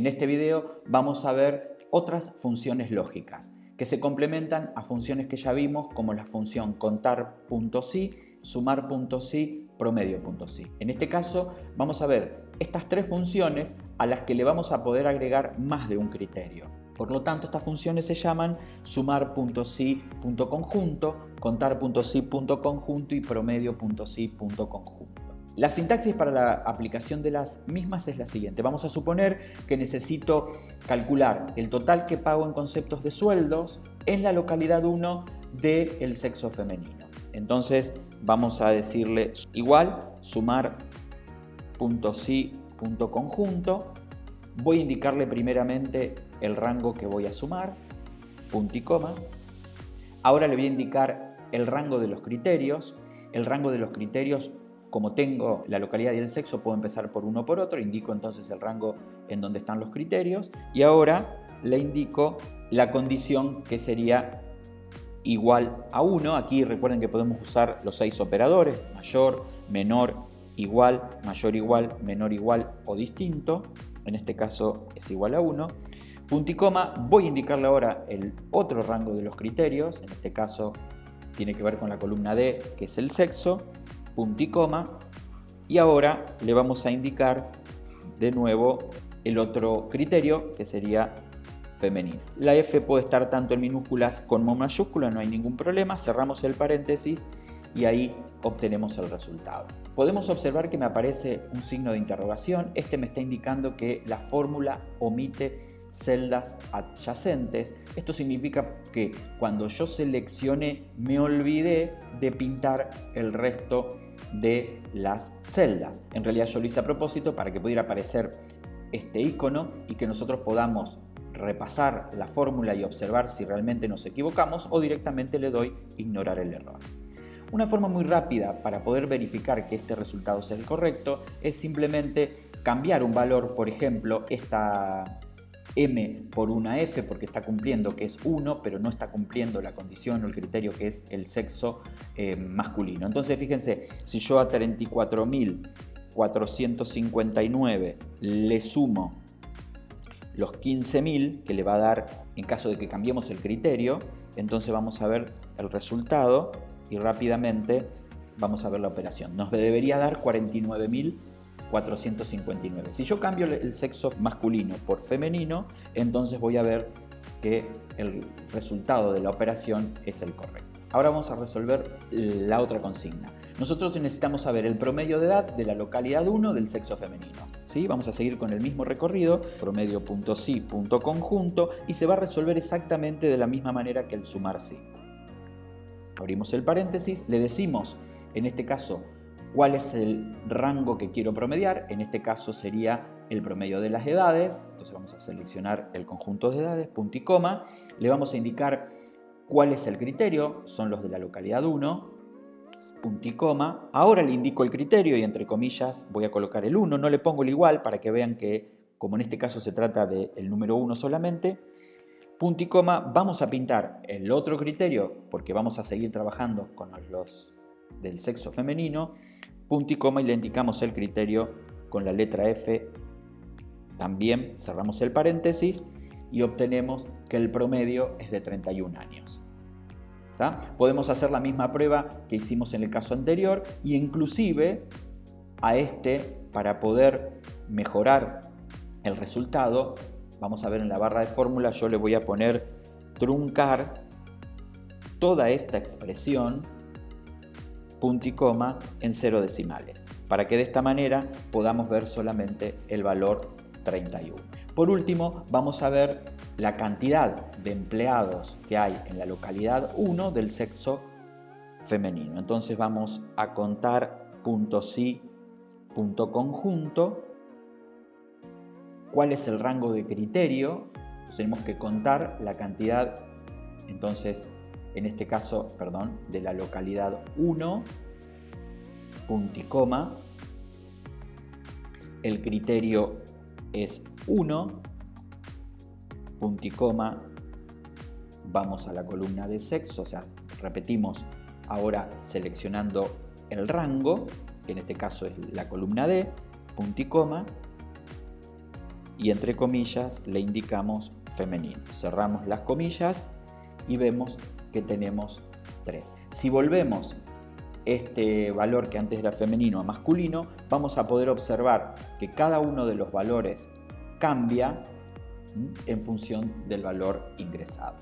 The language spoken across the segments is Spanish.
En este video vamos a ver otras funciones lógicas que se complementan a funciones que ya vimos, como la función contar.si, sumar.si, promedio.si. En este caso vamos a ver estas tres funciones a las que le vamos a poder agregar más de un criterio. Por lo tanto, estas funciones se llaman sumar.si.conjunto, contar.si.conjunto y promedio.si.conjunto. La sintaxis para la aplicación de las mismas es la siguiente. Vamos a suponer que necesito calcular el total que pago en conceptos de sueldos en la localidad 1 del sexo femenino. Entonces vamos a decirle igual sumar.si.conjunto. Voy a indicarle primeramente el rango que voy a sumar, punto y coma. Ahora le voy a indicar el rango de los criterios. El rango de los criterios, como tengo la localidad y el sexo, puedo empezar por uno o por otro. Indico entonces el rango en donde están los criterios. Y ahora le indico la condición que sería igual a 1. Aquí recuerden que podemos usar los 6 operadores: mayor, menor, igual, mayor igual, menor igual o distinto. En este caso es igual a 1. Punto y coma. Voy a indicarle ahora el otro rango de los criterios. En este caso tiene que ver con la columna D, que es el sexo. Punto y coma. Y ahora le vamos a indicar de nuevo el otro criterio, que sería femenino. La F puede estar tanto en minúsculas como en mayúsculas, no hay ningún problema. Cerramos el paréntesis y ahí obtenemos el resultado. Podemos observar que me aparece un signo de interrogación. Este me está indicando que la fórmula omite celdas adyacentes. Esto significa que cuando yo seleccioné me olvidé de pintar el resto de las celdas. En realidad yo lo hice a propósito para que pudiera aparecer este icono y que nosotros podamos repasar la fórmula y observar si realmente nos equivocamos, o directamente le doy ignorar el error. Una forma muy rápida para poder verificar que este resultado sea el correcto es simplemente cambiar un valor. Por ejemplo, esta M por una F, porque está cumpliendo que es 1, pero no está cumpliendo la condición o el criterio que es el sexo masculino. Entonces fíjense, si yo a 34.459 le sumo los 15.000 que le va a dar en caso de que cambiemos el criterio, entonces vamos a ver el resultado y rápidamente vamos a ver la operación. Nos debería dar 49.459. Si yo cambio el sexo masculino por femenino, entonces voy a ver que el resultado de la operación es el correcto. Ahora vamos a resolver la otra consigna. Nosotros necesitamos saber el promedio de edad de la localidad 1 del sexo femenino. ¿Sí? Vamos a seguir con el mismo recorrido, promedio.si.conjunto, y se va a resolver exactamente de la misma manera que el sumar sí. Abrimos el paréntesis, le decimos, en este caso, cuál es el rango que quiero promediar. En este caso sería el promedio de las edades. Entonces vamos a seleccionar el conjunto de edades, punto y coma. Le vamos a indicar cuál es el criterio, son los de la localidad 1, punto y coma. Ahora le indico el criterio y entre comillas voy a colocar el 1, no le pongo el igual para que vean que, como en este caso se trata del número 1 solamente, punto y coma. Vamos a pintar el otro criterio porque vamos a seguir trabajando con los del sexo femenino, punto y coma, y le indicamos el criterio con la letra F. También cerramos el paréntesis y obtenemos que el promedio es de 31 años. ¿Tá? Podemos hacer la misma prueba que hicimos en el caso anterior e inclusive a para poder mejorar el resultado, vamos a ver en la barra de fórmula, yo le voy a poner truncar toda esta expresión, punto y coma, en 0 decimales, para que de esta manera podamos ver solamente el valor 31. Por último, vamos a ver la cantidad de empleados que hay en la localidad 1 del sexo femenino. Entonces vamos a contar.si.conjunto. ¿Cuál es el rango de criterio? Tenemos que contar la cantidad, entonces, en este caso, de la localidad 1, punto y coma. El criterio es 1, punto y coma. Vamos a la columna de sexo, o sea, repetimos ahora seleccionando el rango, que en este caso es la columna D, punto y coma. y entre comillas le indicamos femenino. Cerramos las comillas y vemos que tenemos 3. Si volvemos este valor que antes era femenino a masculino, vamos a poder observar que cada uno de los valores cambia en función del valor ingresado.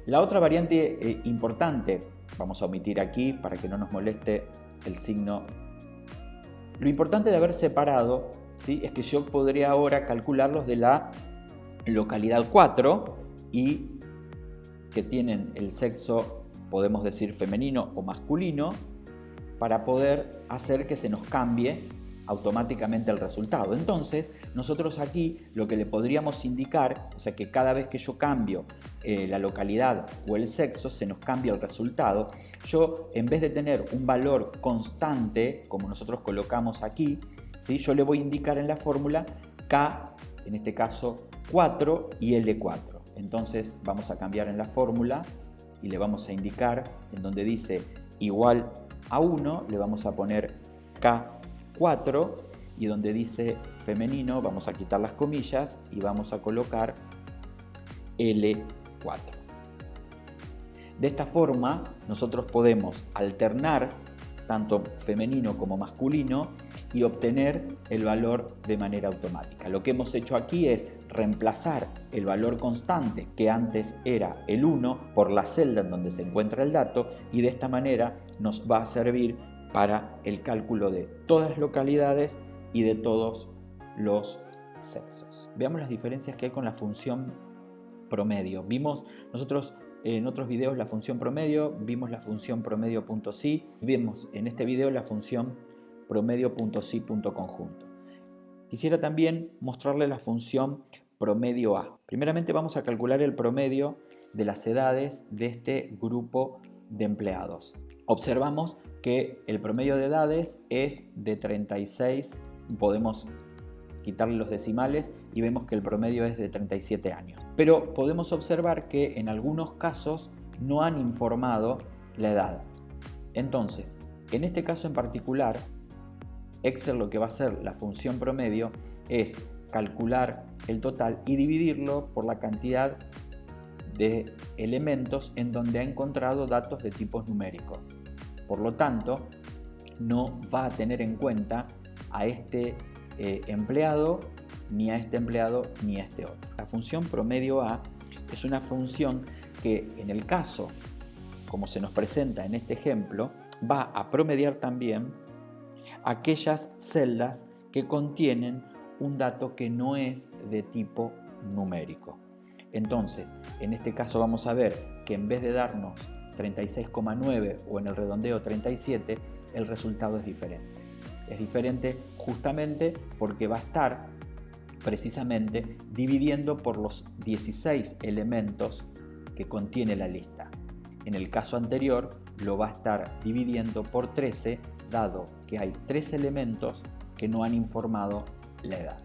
La otra variante importante, vamos a omitir aquí para que no nos moleste el signo. Lo importante de haber separado, ¿sí?, es que yo podría ahora calcularlos de la localidad 4 y que tienen el sexo, podemos decir femenino o masculino, para poder hacer que se nos cambie automáticamente el resultado. Entonces, nosotros aquí lo que le podríamos indicar, o sea, que cada vez que yo cambio la localidad o el sexo, se nos cambia el resultado. Yo, en vez de tener un valor constante, como nosotros colocamos aquí, ¿sí?, yo le voy a indicar en la fórmula K, en este caso 4 y L4. Entonces, vamos a cambiar en la fórmula y le vamos a indicar en donde dice igual a 1, le vamos a poner K4, y donde dice femenino vamos a quitar las comillas y vamos a colocar L4. De esta forma nosotros podemos alternar tanto femenino como masculino y obtener el valor de manera automática. Lo que hemos hecho aquí es reemplazar el valor constante que antes era el 1 por la celda en donde se encuentra el dato, y de esta manera nos va a servir para el cálculo de todas las localidades y de todos los sexos. Veamos las diferencias que hay con la función promedio. Vimos nosotros en otros videos la función promedio, vimos la función promedio.si, vimos en este video la función promedio.si.conjunto. Quisiera también mostrarles la función promedio A. Primeramente vamos a calcular el promedio de las edades de este grupo de empleados. Observamos que el promedio de edades es de 36, podemos quitarle los decimales y vemos que el promedio es de 37 años. Pero podemos observar que en algunos casos no han informado la edad. Entonces, en este caso en particular, Excel lo que va a hacer la función promedio es calcular el total y dividirlo por la cantidad de elementos en donde ha encontrado datos de tipos numéricos. Por lo tanto, no va a tener en cuenta a este empleado, ni a este empleado, ni a este otro. La función promedio A es una función que en el caso, como se nos presenta en este ejemplo, va a promediar también aquellas celdas que contienen un dato que no es de tipo numérico. Entonces, en este caso vamos a ver que en vez de darnos 36,9 o en el redondeo 37, el resultado es diferente. Es diferente justamente porque va a estar precisamente dividiendo por los 16 elementos que contiene la lista. En el caso anterior lo va a estar dividiendo por 13, dado que hay 3 elementos que no han informado la edad.